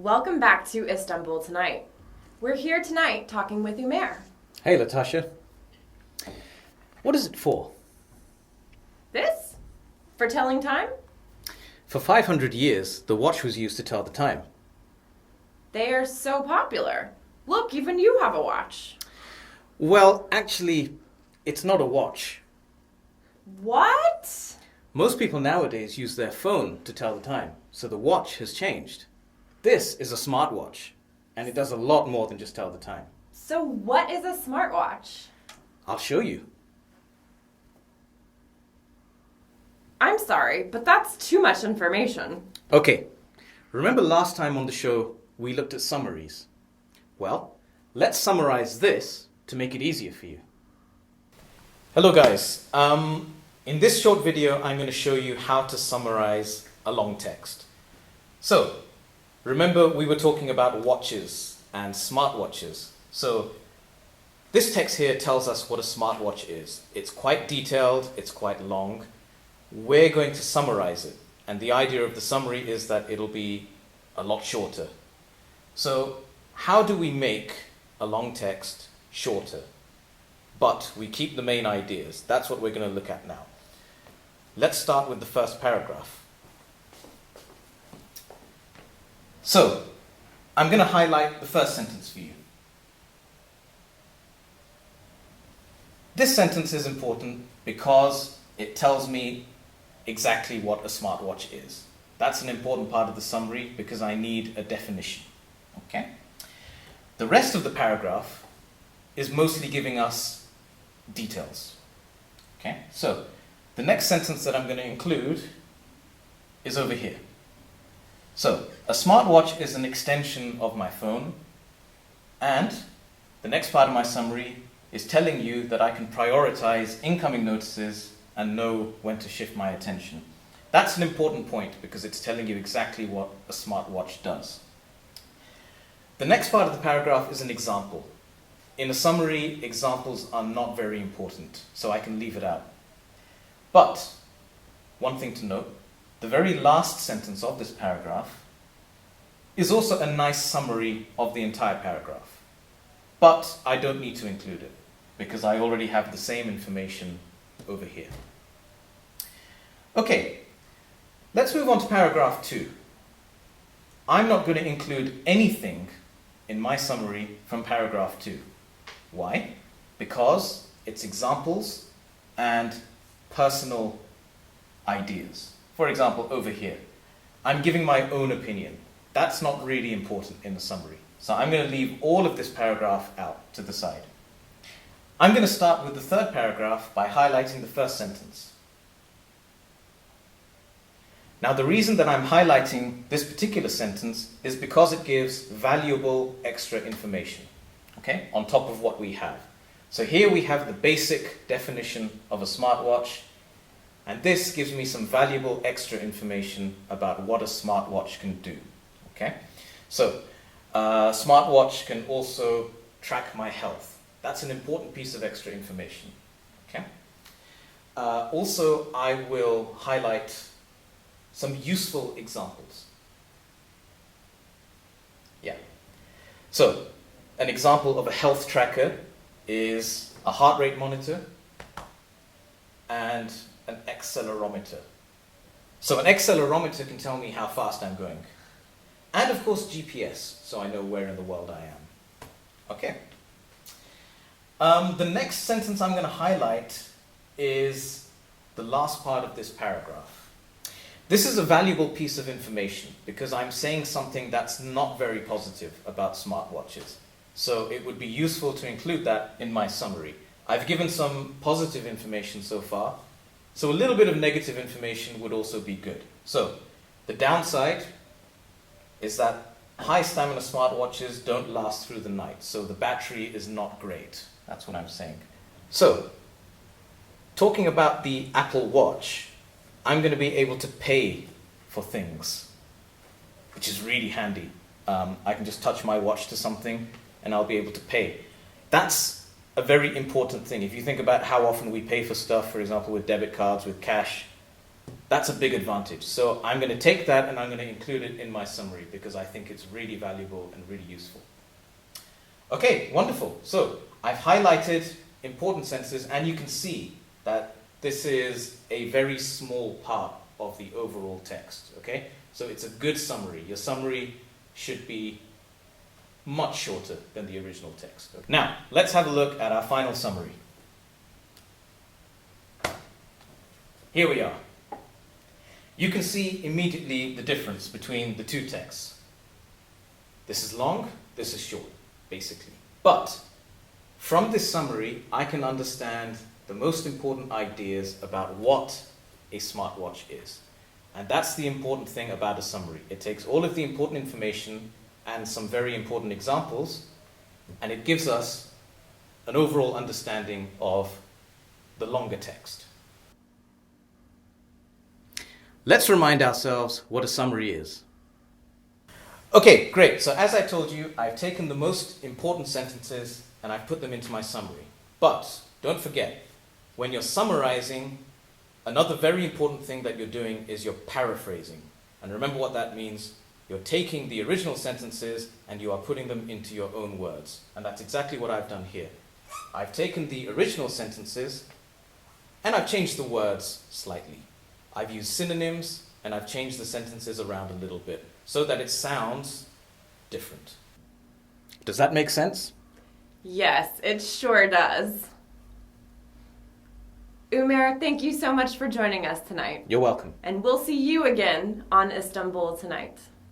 Welcome back to Istanbul tonight. We're here tonight talking with Umair. Hey, Latasha. What is it for? This? For telling time? For 500 years, the watch was used to tell the time. They are so popular. Look, even you have a watch. Well, actually, it's not a watch. What? Most people nowadays use their phone to tell the time, so the watch has changed. This is a smartwatch, and it does a lot more than just tell the time. So what is a smartwatch? I'll show you. I'm sorry, but that's too much information. Okay, remember last time on the show we looked at summaries? Well, let's summarize this to make it easier for you. Hello guys, in this short video I'm going to show you how to summarize a long text. So, remember we were talking about watches and smartwatches. So, this text here tells us what a smartwatch is. It's quite detailed, it's quite long. We're going to summarize it, and the idea of the summary is that it'll be a lot shorter. So, how do we make a long text shorter, but we keep the main ideas? That's what we're going to look at now. Let's start with the first paragraph. So, I'm going to highlight the first sentence for you. This sentence is important because it tells me exactly what a smartwatch is. That's an important part of the summary because I need a definition. Okay? The rest of the paragraph is mostly giving us details. Okay? So, the next sentence that I'm going to include is over here. So, a smartwatch is an extension of my phone, and the next part of my summary is telling you that I can prioritize incoming notices and know when to shift my attention. That's an important point because it's telling you exactly what a smartwatch does. The next part of the paragraph is an example. In a summary, examples are not very important, so I can leave it out. But, one thing to note, the very last sentence of this paragraph is also a nice summary of the entire paragraph. But I don't need to include it because I already have the same information over here. Okay, let's move on to paragraph 2. I'm not going to include anything in my summary from paragraph 2. Why? Because it's examples and personal ideas. For example, over here, I'm giving my own opinion. That's not really important in the summary. So I'm going to leave all of this paragraph out to the side. I'm going to start with the third paragraph by highlighting the first sentence. Now, the reason that I'm highlighting this particular sentence is because it gives valuable extra information, okay, on top of what we have. So here we have the basic definition of a smartwatch, and this gives me some valuable extra information about what a smartwatch can do, okay? So, a smartwatch can also track my health. That's an important piece of extra information, okay? Also, I will highlight some useful examples. Yeah. So, an example of a health tracker is a heart rate monitor and an accelerometer. So an accelerometer can tell me how fast I'm going. And of course GPS, so I know where in the world I am. Okay. The next sentence I'm going to highlight is the last part of this paragraph. This is a valuable piece of information because I'm saying something that's not very positive about smartwatches. So it would be useful to include that in my summary. I've given some positive information so far, so a little bit of negative information would also be good. So the downside is that high stamina smartwatches don't last through the night, so the battery is not great. That's what I'm saying. So, talking about the Apple Watch, I'm going to be able to pay for things, which is really handy. I can just touch my watch to something and I'll be able to pay. That's a very important thing. If you think about how often we pay for stuff, for example, with debit cards, with cash, That's a big advantage. So I'm going to take that and I'm going to include it in my summary because I think it's really valuable and really useful. Okay, wonderful. So I've highlighted important sentences, and you can see that this is a very small part of the overall text. Okay, so it's a good summary. Your summary should be much shorter than the original text. Okay. Now, let's have a look at our final summary. Here we are. You can see immediately the difference between the two texts. This is long, this is short, basically. But from this summary, I can understand the most important ideas about what a smartwatch is. And that's the important thing about a summary. It takes all of the important information and some very important examples, and it gives us an overall understanding of the longer text. Let's remind ourselves what a summary is. Okay, great. So as I told you, I've taken the most important sentences and I've put them into my summary. But don't forget, when you're summarizing, another very important thing that you're doing is you're paraphrasing. And remember what that means. You're taking the original sentences and you are putting them into your own words. And that's exactly what I've done here. I've taken the original sentences and I've changed the words slightly. I've used synonyms and I've changed the sentences around a little bit so that it sounds different. Does that make sense? Yes, it sure does. Umair, thank you so much for joining us tonight. You're welcome. And we'll see you again on Istanbul tonight.